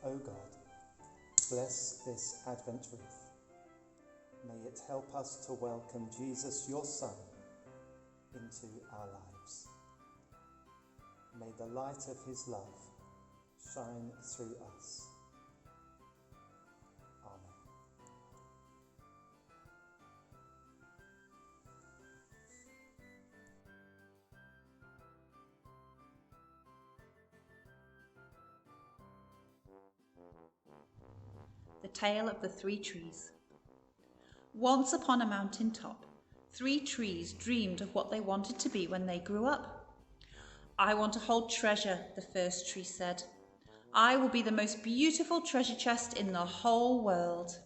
O God, bless this Advent wreath. May it help us to welcome Jesus, your Son, into our lives. May the light of his love shine through us. Amen. The Tale of the Three Trees. Once upon a mountain top, 3 trees dreamed of what they wanted to be when they grew up. "I want to hold treasure," the first tree said. "I will be the most beautiful treasure chest in the whole world."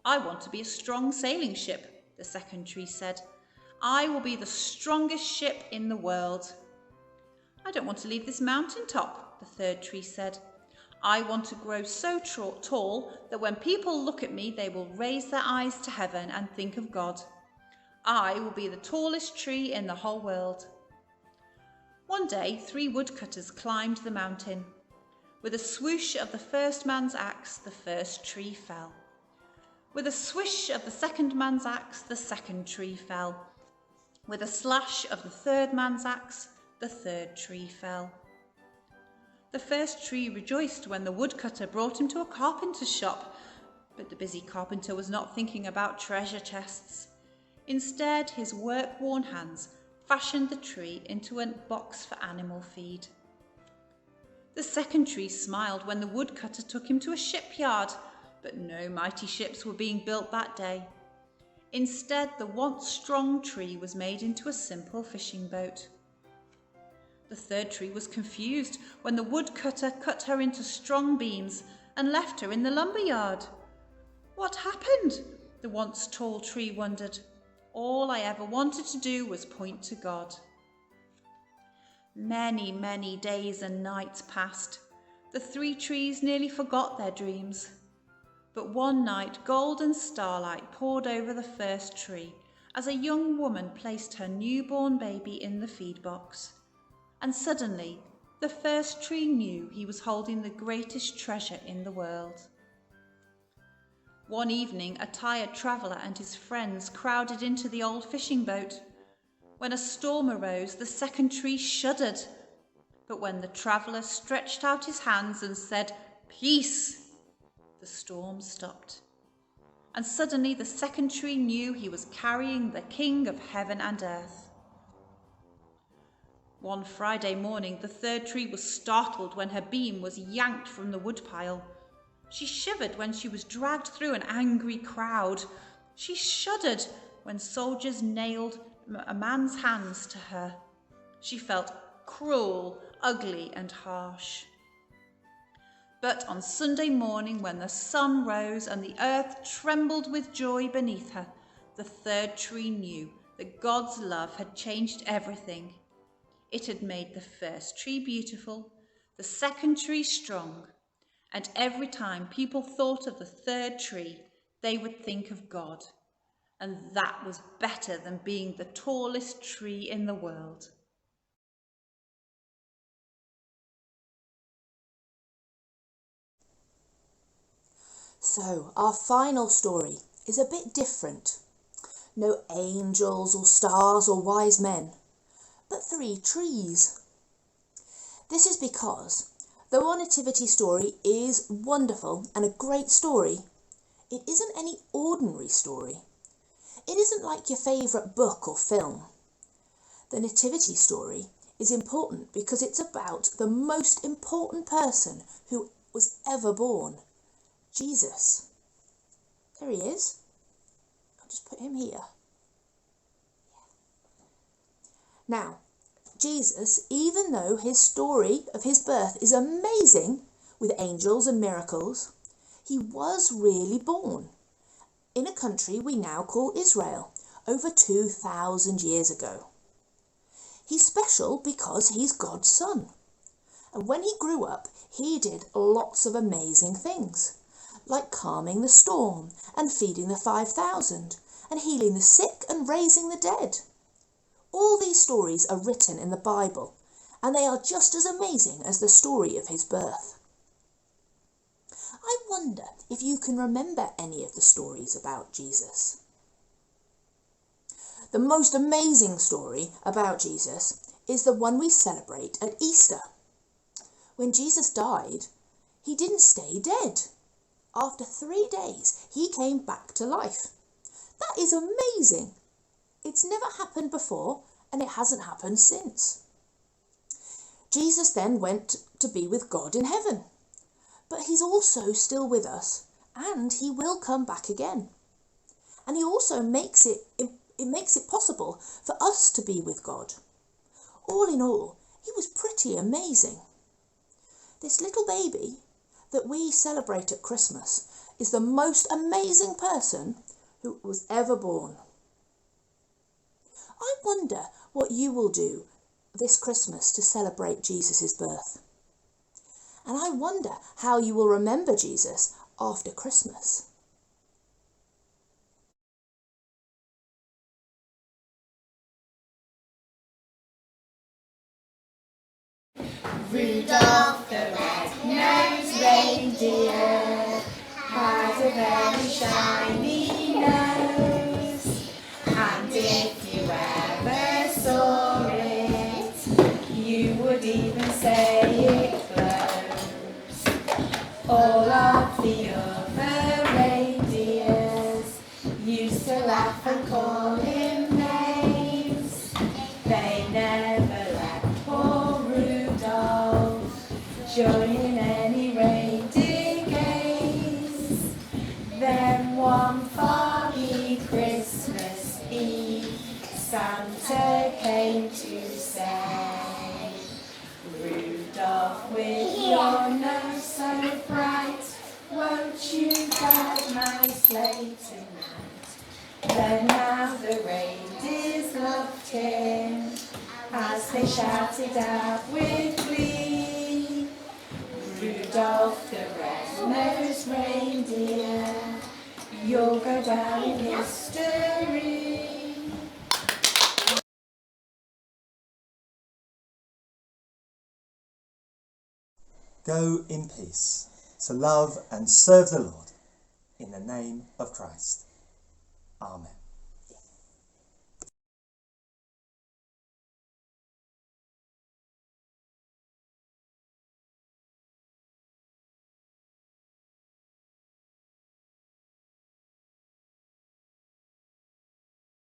"I want to be a strong sailing ship," the second tree said. "I will be the strongest ship in the world." "I don't want to leave this mountain top," the third tree said. "I want to grow so tall that when people look at me, they will raise their eyes to heaven and think of God. I will be the tallest tree in the whole world." One day, 3 woodcutters climbed the mountain. With a swoosh of the first man's axe, the first tree fell. With a swish of the second man's axe, the second tree fell. With a slash of the third man's axe, the third tree fell. The first tree rejoiced when the woodcutter brought him to a carpenter's shop, but the busy carpenter was not thinking about treasure chests. Instead, his work-worn hands fashioned the tree into a box for animal feed. The second tree smiled when the woodcutter took him to a shipyard, but no mighty ships were being built that day. Instead, the once strong tree was made into a simple fishing boat. The third tree was confused when the woodcutter cut her into strong beams and left her in the lumber yard. "What happened?" the once tall tree wondered. "All I ever wanted to do was point to God." Many, many days and nights passed. The 3 trees nearly forgot their dreams. But one night, golden starlight poured over the first tree as a young woman placed her newborn baby in the feed box. And suddenly, the first tree knew he was holding the greatest treasure in the world. One evening, a tired traveller and his friends crowded into the old fishing boat. When a storm arose, the second tree shuddered. But when the traveller stretched out his hands and said, "Peace," the storm stopped. And suddenly the second tree knew he was carrying the King of heaven and earth. One Friday morning, the third tree was startled when her beam was yanked from the woodpile. She shivered when she was dragged through an angry crowd. She shuddered when soldiers nailed a man's hands to her. She felt cruel, ugly, and harsh. But on Sunday morning, when the sun rose and the earth trembled with joy beneath her, the third tree knew that God's love had changed everything. It had made the first tree beautiful, the second tree strong, and every time people thought of the third tree, they would think of God. And that was better than being the tallest tree in the world. So, our final story is a bit different. No angels or stars or wise men, but 3 trees. This is because, though our nativity story is wonderful and a great story, it isn't any ordinary story. It isn't like your favourite book or film. The nativity story is important because it's about the most important person who was ever born, Jesus. There he is. I'll just put him here. Now, Jesus, even though his story of his birth is amazing with angels and miracles, he was really born in a country we now call Israel over 2,000 years ago. He's special because he's God's son. And when he grew up, he did lots of amazing things, like calming the storm and feeding the 5,000 and healing the sick and raising the dead. All these stories are written in the Bible, and they are just as amazing as the story of his birth. I wonder if you can remember any of the stories about Jesus. The most amazing story about Jesus is the one we celebrate at Easter. When Jesus died, he didn't stay dead. After 3 days, he came back to life. That is amazing. It's never happened before, and it hasn't happened since. Jesus then went to be with God in heaven. But he's also still with us, and he will come back again. And he also makes it possible for us to be with God. All in all, he was pretty amazing. This little baby that we celebrate at Christmas is the most amazing person who was ever born. I wonder what you will do this Christmas to celebrate Jesus' birth. And I wonder how you will remember Jesus after Christmas. Rudolph the red-nosed reindeer had a very shiny nose, and if you ever saw it, you would even say it glows. All of the other reindeers used to laugh and call him names. They never let poor Rudolph join in any reindeer games. Then one foggy Christmas Eve, Santa came to say, Rudolph, with your nose so bright, won't you guide my sleigh tonight? Then now the reindeers loved him, as they shouted out with glee, Rudolph the red-nosed reindeer, you'll go down in history. Go in peace to love and serve the Lord in the name of Christ. Amen.